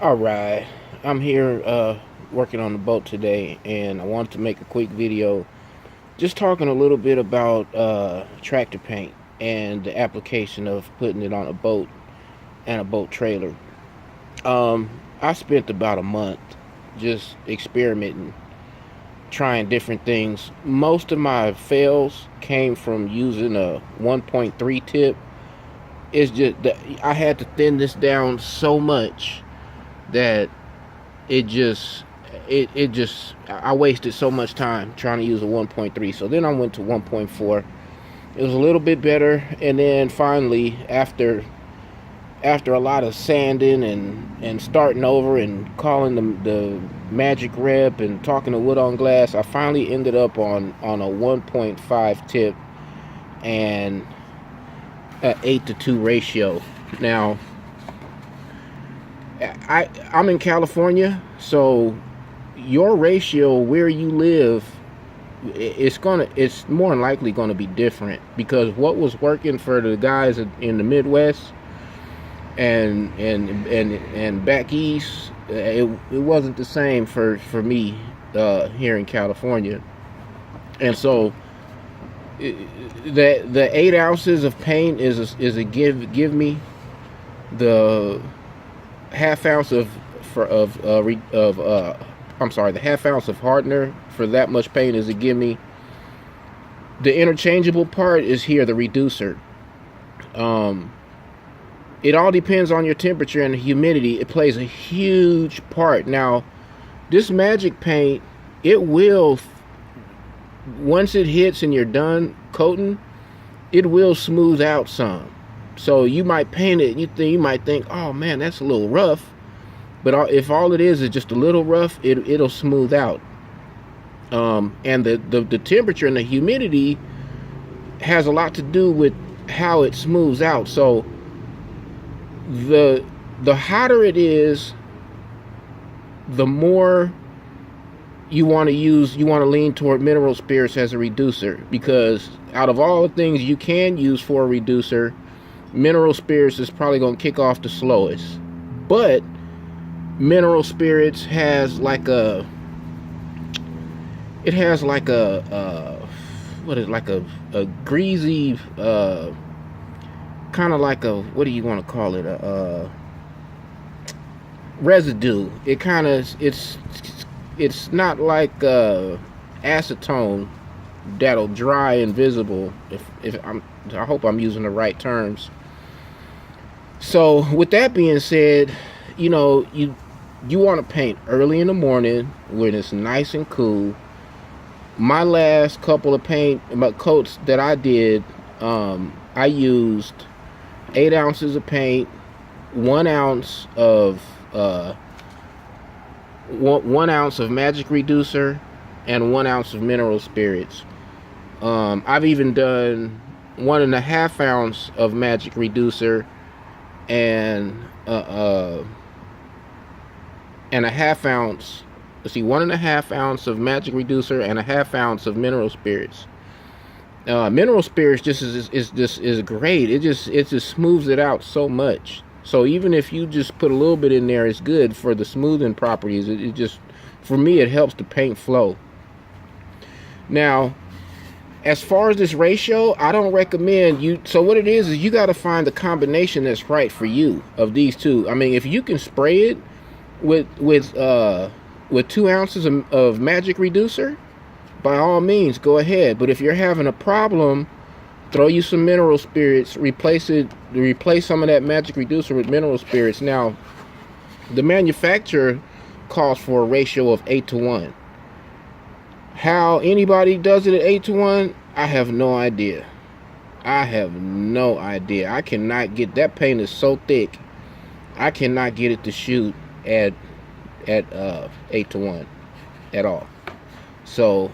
All right, I'm here working on the boat today, and I wanted to make a quick video just talking a little bit about tractor paint and the application of putting it on a boat and a boat trailer. I spent about a month just experimenting, trying different things. Most of my fails came from using a 1.3 tip. It's just that I had to thin this down so much that it just it just I wasted so much time trying to use a 1.3. So then I went to 1.4. It was a little bit better, and then finally after a lot of sanding and starting over and calling the Majic rep and talking to wood on glass, I finally ended up on a 1.5 tip and a 8:2 ratio. Now I'm in California, so your ratio where you live, it's more than likely gonna be different, because what was working for the guys in the Midwest and back east, it wasn't the same for me here in California. And so the 8 ounces of paint is a give me. The half ounce the half ounce of hardener for that much paint is a gimme. The interchangeable part is here, the reducer. It all depends on your temperature and the humidity. It plays a huge part. Now, this Majic paint, it will, once it hits and you're done coating, it will smooth out some. So you might paint it, you might think, oh man, that's a little rough. But if all it is just a little rough, it'll smooth out. And the temperature and the humidity has a lot to do with how it smooths out. So the hotter it is, the more you want to lean toward mineral spirits as a reducer, because out of all the things you can use for a reducer, mineral spirits is probably going to kick off the slowest. But mineral spirits has like a greasy, kind of like a, what do you want to call it, a residue. It's not like acetone that'll dry invisible. I hope I'm using the right terms. So with that being said, you want to paint early in the morning when it's nice and cool. My last couple of coats that I did, I used 8 ounces of paint, 1 ounce of 1 ounce of Majic reducer, and 1 ounce of mineral spirits. I've even done 1.5 ounce of Majic reducer and a half ounce. Let's see, 1.5 ounce of Majic reducer and a half ounce of mineral spirits. Mineral spirits just is great. It just smooths it out so much. So even if you just put a little bit in there, it's good for the smoothing properties. It just, for me, it helps the paint flow. Now, as far as this ratio, I don't recommend you. So what it is you got to find the combination that's right for you of these two. I mean, if you can spray it with 2 ounces of Majic reducer, by all means, go ahead. But if you're having a problem, throw you some mineral spirits, replace some of that Majic reducer with mineral spirits. Now, the manufacturer calls for a ratio of 8:1. How anybody does it at 8:1, I have no idea. I cannot get that paint is so thick. I cannot get it to shoot at 8:1 at all. So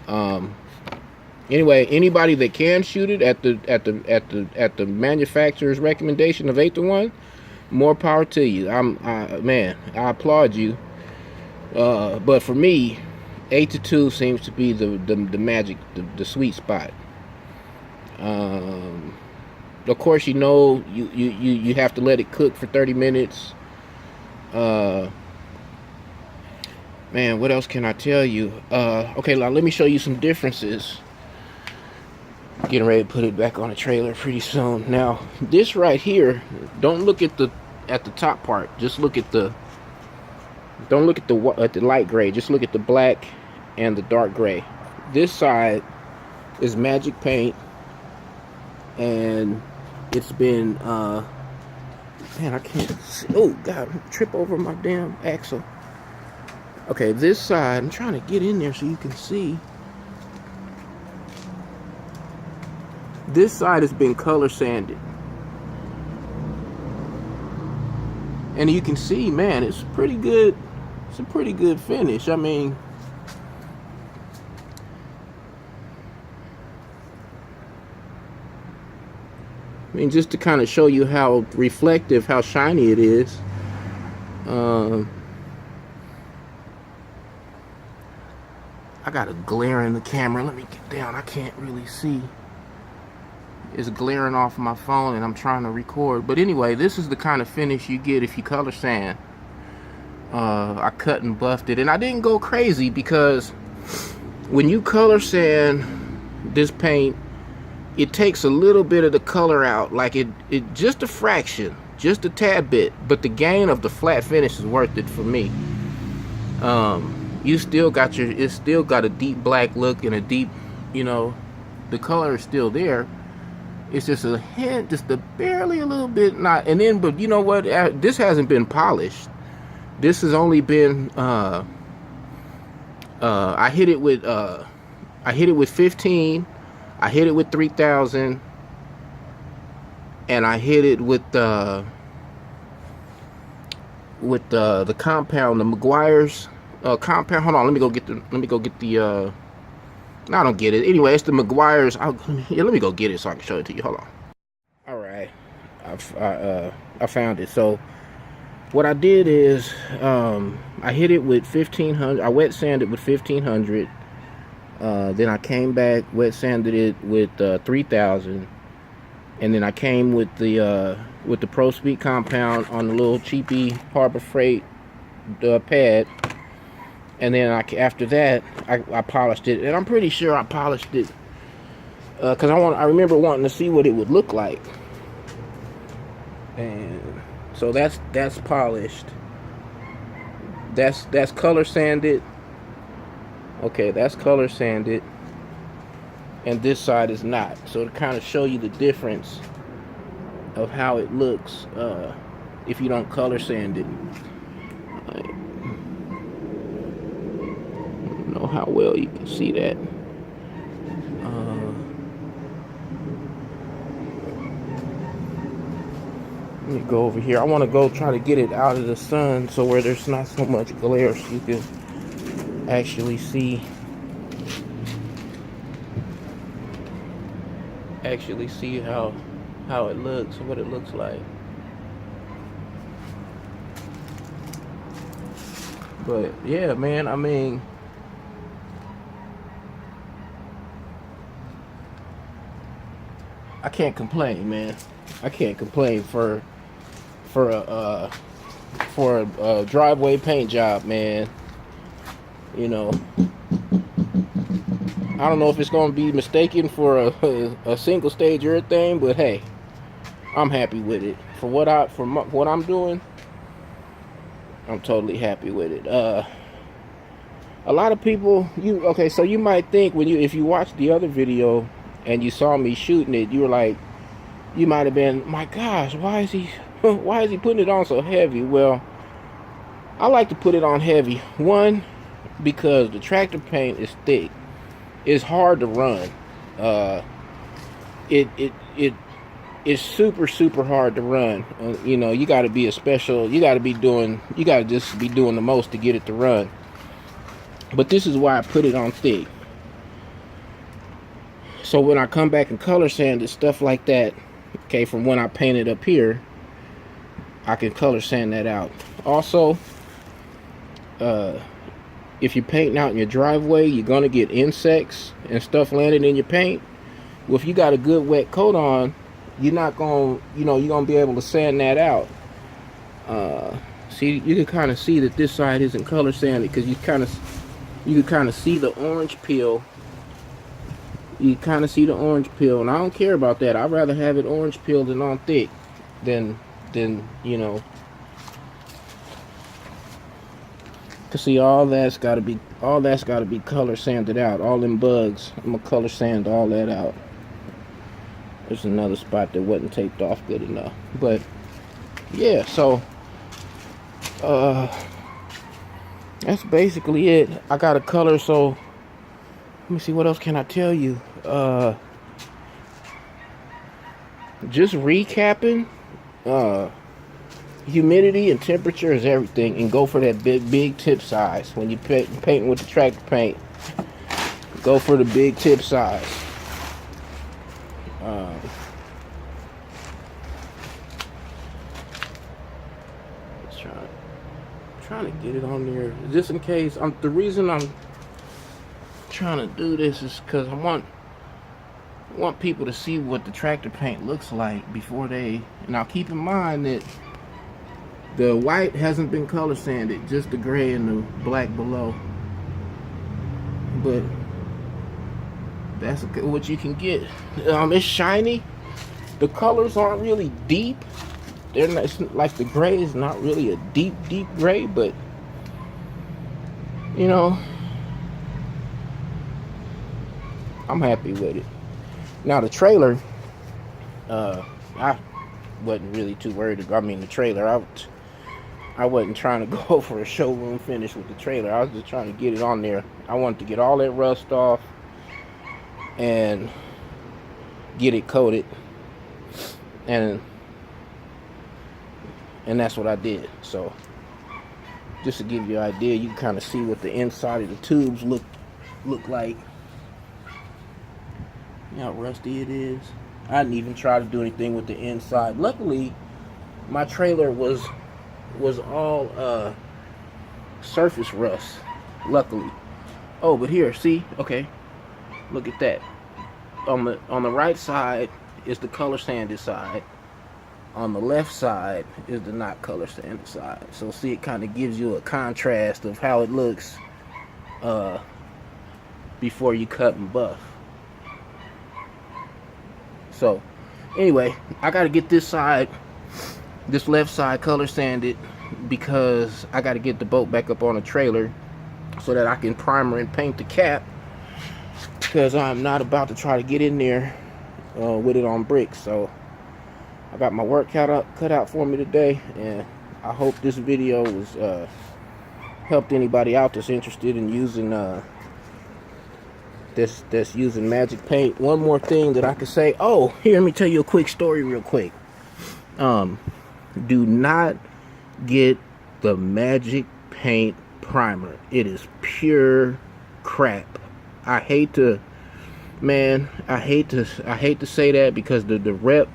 anyway, anybody that can shoot it at the manufacturer's recommendation of 8:1, more power to you. Man, I applaud you. But for me, 8:2 seems to be the magic, the sweet spot. Of course, you have to let it cook for 30 minutes. Man, what else can I tell you? Okay, now let me show you some differences. Getting ready to put it back on the trailer pretty soon. Now, this right here, don't look at the top part. Just look at the, don't look at the light gray. Just look at the black and the dark gray. This side is Majic paint, and it's been man, I can't see. Oh God, trip over my damn axle. Okay, this side, I'm trying to get in there so you can see. This side has been color sanded, and you can see, man, it's pretty good. It's a pretty good finish. I mean, just to kind of show you how reflective, how shiny it is. I got a glare in the camera. Let me get down. I can't really see. It's glaring off my phone and I'm trying to record. But anyway, this is the kind of finish you get if you color sand. I cut and buffed it, and I didn't go crazy, because when you color sand this paint, it takes a little bit of the color out, like it just a fraction, just a tad bit, but the gain of the flat finish is worth it for me. You still got it's still got a deep black look and a deep, you know, the color is still there. It's just a hint, just barely a little bit not. And then, but you know what? This hasn't been polished. This has only been. I hit it with 15. I hit it with 3000, and I hit it with the compound, the McGuire's compound. Hold on, let me go get the. No, I don't get it. Anyway, it's the McGuire's. Yeah, let me go get it so I can show it to you. Hold on. All right, I found it. So what I did is I hit it with 1500. I wet sanded with 1500. Then I came back, wet sanded it with 3000, and then I came with the Pro Speed compound on the little cheapy Harbor Freight pad. And then after that, I polished it, and I'm pretty sure I polished it because I remember wanting to see what it would look like. And so that's polished. That's color sanded. Okay, that's color sanded, and this side is not. So to kind of show you the difference of how it looks if you don't color sand it. I don't know how well you can see that. Let me go over here. I want to go try to get it out of the sun so where there's not so much glare, so you can actually see how it looks, what it looks like. But yeah, man, I mean, I can't complain, man. I can't complain for a driveway paint job, man. You know, I don't know if it's gonna be mistaken for a single stage urethane, but hey, I'm happy with it. For what I'm doing, I'm totally happy with it. A lot of people, so you might think if you watched the other video and you saw me shooting it, you were like, you might have been, my gosh, why is he putting it on so heavy? Well, I like to put it on heavy. One, because the tractor paint is thick. It's hard to run. It's super hard to run. You know, you got to be you got to just be doing the most to get it to run. But this is why I put it on thick. So when I come back and color sand it, stuff like that, okay, from when I painted up here, I can color sand that out. Also, if you're painting out in your driveway, you're gonna get insects and stuff landing in your paint. Well, if you got a good wet coat on, you're not gonna, you're gonna be able to sand that out. See, you can kind of see that this side isn't color sanded because you can kind of see the orange peel. You kind of see the orange peel, and I don't care about that. I'd rather have it orange peeled and on thick than you know. To see all that's got to be color sanded out. All them bugs, I'm gonna color sand all that out. There's another spot that wasn't taped off good enough, but yeah. So that's basically it. I got a color, so let me see, what else can I tell you? Just recapping, humidity and temperature is everything, and go for that big tip size. When you painting with the tractor paint, go for the big tip size. Trying to get it on there just in case. The reason I'm trying to do this is because I want people to see what the tractor paint looks like before they. Now keep in mind that the white hasn't been color sanded, just the gray and the black below. But that's what you can get. It's shiny. The colors aren't really deep. They're not, it's like the gray is not really a deep gray, but you know, I'm happy with it. Now the trailer, I wasn't really too worried about. I mean, the trailer, I wasn't trying to go for a showroom finish with the trailer. I was just trying to get it on there. I wanted to get all that rust off and get it coated, and that's what I did. So just to give you an idea, you can kind of see what the inside of the tubes look like. You know how rusty it is. I didn't even try to do anything with the inside. Luckily, my trailer was all surface rust. Luckily. Oh, but here, see? Okay. Look at that. On the right side is the color sanded side. On the left side is the not color sanded side. So see, it kind of gives you a contrast of how it looks before you cut and buff. So anyway, I got to get this left side color sanded because I got to get the boat back up on the trailer so that I can primer and paint the cap, because I'm not about to try to get in there with it on bricks. So I got my work cut out for me today, and I hope this video was helped anybody out that's interested in using that's using Majic paint. One more thing that I could say. Oh, here, let me tell you a quick story real quick. Do not get the Majic paint primer. It is pure crap. I hate to say that, because the rep,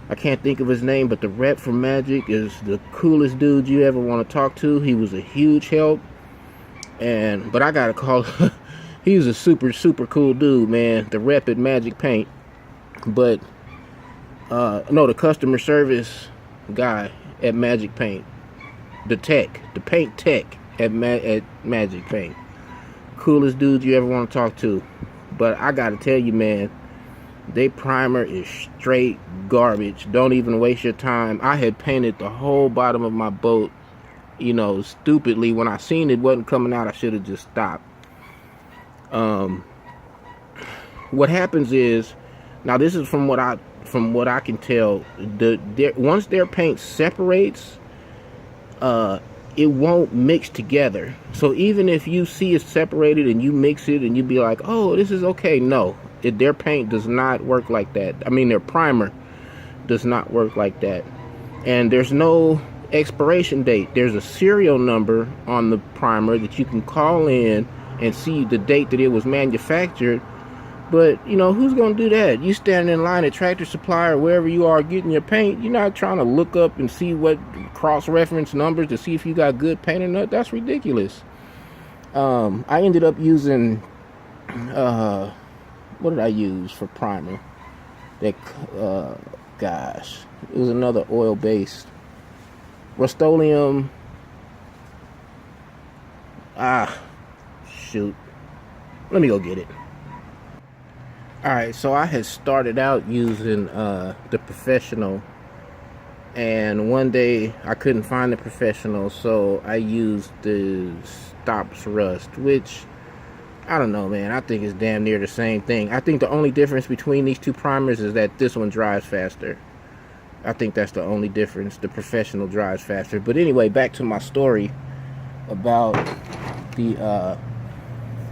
I can't think of his name, but the rep from Majic is the coolest dude you ever want to talk to. He was a huge help, but I gotta call he's a super cool dude, man. The rep at Majic Paint. But no, the customer service guy at Majic Paint, the paint tech at Majic Paint, coolest dude you ever want to talk to. But I gotta tell you, man, they primer is straight garbage. Don't even waste your time. I had painted the whole bottom of my boat, you know, stupidly. When I seen it wasn't coming out, I should have just stopped. What happens is, now this is from what I can tell, once their paint separates, it won't mix together. So even if you see it separated and you mix it and you be like, oh, this is okay, no, their paint does not work like that. I mean, their primer does not work like that. And there's no expiration date. There's a serial number on the primer that you can call in and see the date that it was manufactured. But you know, who's gonna do that? You stand in line at Tractor Supply or wherever you are getting your paint, you're not trying to look up and see what cross-reference numbers to see if you got good paint or not. That's ridiculous. I ended up using what did I use for primer? That gosh, it was another oil-based Rust-Oleum Ah, shoot. Let me go get it. Alright, so I had started out using the professional, and one day I couldn't find the professional, so I used the Stops Rust, which, I don't know, man. I think it's damn near the same thing. I think the only difference between these two primers is that this one dries faster. I think that's the only difference. The professional dries faster. But anyway, back to my story about the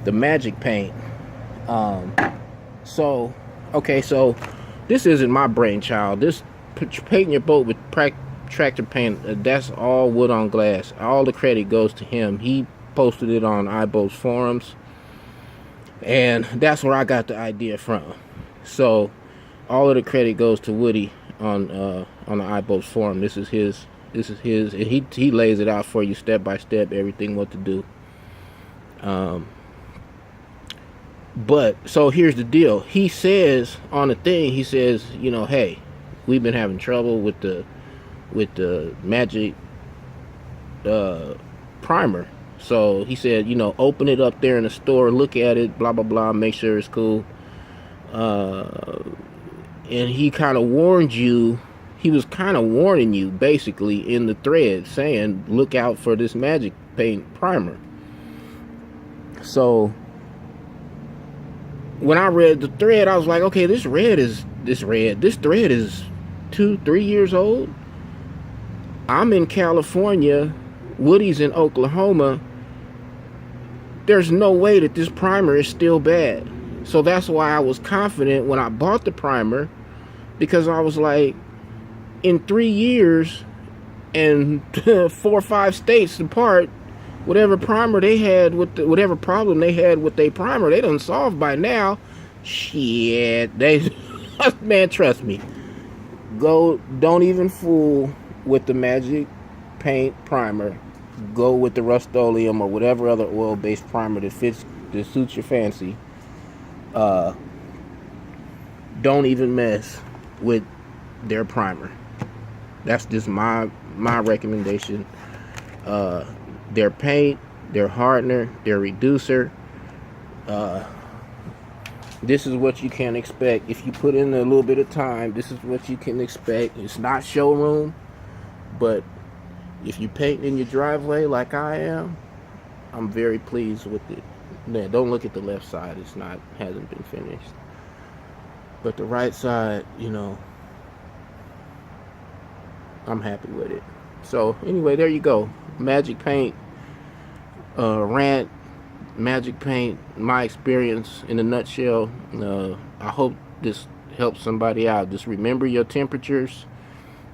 Majic paint. So, okay, so this isn't my brainchild. This painting your boat with tractor paint, that's all wood on glass. All the credit goes to him. He posted it on iBoat's forums, and that's where I got the idea from. So, all of the credit goes to Woody on the iBoat's forum. This is his. And he lays it out for you step by step, everything what to do. But so here's the deal. He says on the thing, he says, you know, hey, we've been having trouble with the Majic primer. So he said, you know, open it up there in the store, look at it, blah blah blah, make sure it's cool. And he kind of warned you. He was kind of warning you basically in the thread, saying, look out for this Majic paint primer. So when I read the thread, I was like, okay, this thread is 2-3 years old. I'm in California, Woody's in Oklahoma. There's no way that this primer is still bad. So that's why I was confident when I bought the primer, because I was like, in 3 years and 4 or 5 states apart, whatever primer they had with whatever problem they had with their primer, they done solved by now. Shit, man, trust me. Don't even fool with the Majic paint primer. Go with the Rust-Oleum or whatever other oil-based primer that suits your fancy. Don't even mess with their primer. That's just my recommendation. Their paint, their hardener, their reducer. This is what you can expect. If you put in a little bit of time, this is what you can expect. It's not showroom, but if you paint in your driveway like I am, I'm very pleased with it. Now, don't look at the left side. Hasn't been finished. But the right side, you know, I'm happy with it. So anyway, there you go. Majic paint rant. Majic paint, my experience in a nutshell. I hope this helps somebody out. Just remember your temperatures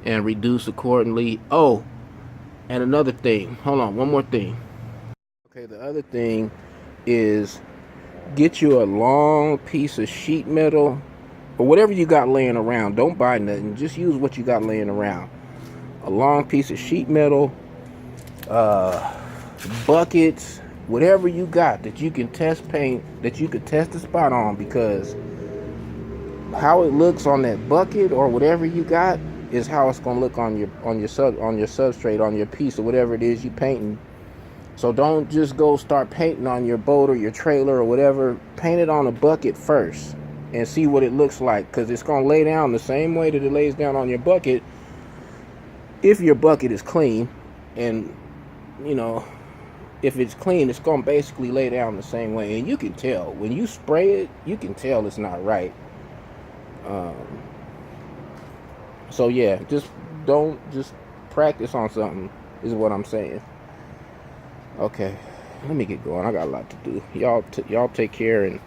and reduce accordingly. Oh, and another thing. Hold on, one more thing. Okay, the other thing is get you a long piece of sheet metal or whatever you got laying around. Don't buy nothing. Just use what you got laying around. A long piece of sheet metal, buckets, whatever you got that you can test paint, that you could test the spot on, because how it looks on that bucket or whatever you got is how it's gonna look on your substrate, on your piece or whatever it is you painting. So don't just go start painting on your boat or your trailer or whatever. Paint it on a bucket first and see what it looks like, because it's gonna lay down the same way that it lays down on your bucket if your bucket is clean. And you know, if it's clean, it's gonna basically lay down the same way, and you can tell when you spray it. You can tell it's not right. So yeah, just practice on something is what I'm saying. Okay, let me get going. I got a lot to do. Y'all take care, and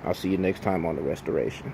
I'll see you next time on the restoration.